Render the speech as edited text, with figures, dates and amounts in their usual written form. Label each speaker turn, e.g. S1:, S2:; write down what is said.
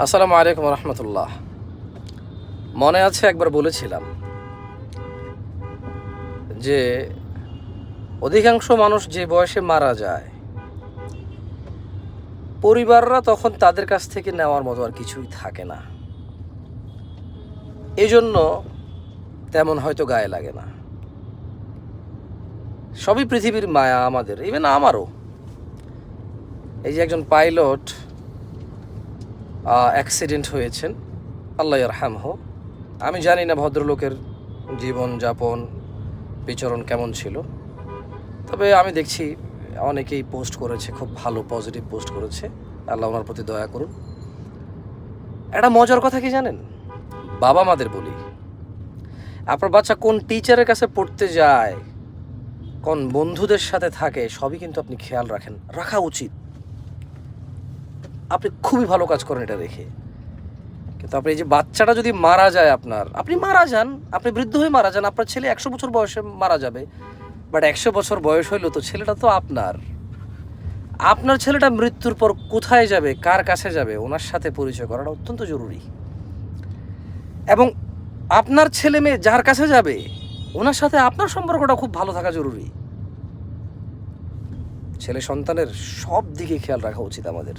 S1: আসসালামু আলাইকুম রহমতুল্লাহ। মনে আছে একবার বলেছিলাম যে অধিকাংশ মানুষ যে বয়সে মারা যায়, পরিবাররা তখন তাদের কাছ থেকে নেওয়ার মতো আর কিছুই থাকে না। এই জন্য তেমন হয়তো গায়ে লাগে না। সবই পৃথিবীর মায়া, আমাদের, ইভেন আমারও। এই যে একজন পাইলট অ্যাক্সিডেন্ট হয়েছেন, আল্লাহ ইয়ারহামহু। আমি জানি না ভদ্রলোকের জীবন যাপন বিচরণ কেমন ছিল, তবে আমি দেখছি অনেকেই পোস্ট করেছে, খুব ভালো পজিটিভ পোস্ট করেছে। আল্লাহ ওনার প্রতি দয়া করুন। একটা মজার কথা কি জানেন? বাবা মাদের বলি, আপনার বাচ্চা কোন টিচারের কাছে পড়তে যায়, কোন বন্ধুদের সাথে থাকে, সবই কিন্তু আপনি খেয়াল রাখা উচিত। আপনি খুবই ভালো কাজ করেন এটা রেখে। কিন্তু আপনি এই যে বাচ্চাটা যদি মারা যায়, আপনি মারা যান, আপনি বৃদ্ধ হয়ে মারা যান, আপনার ছেলে 100 বছর বয়সে মারা যাবে, বাট 100 বছর বয়স হইলো তো ছেলেটা তো আপনার ছেলেটা মৃত্যুর পর কোথায় যাবে, কার কাছে যাবে, ওনার সাথে পরিচয় করাটা অত্যন্ত জরুরি। এবং আপনার ছেলে মেয়ে যার কাছে যাবে, ওনার সাথে আপনার সম্পর্কটা খুব ভালো থাকা জরুরি। ছেলে সন্তানের সব দিকে খেয়াল রাখা উচিত আমাদের।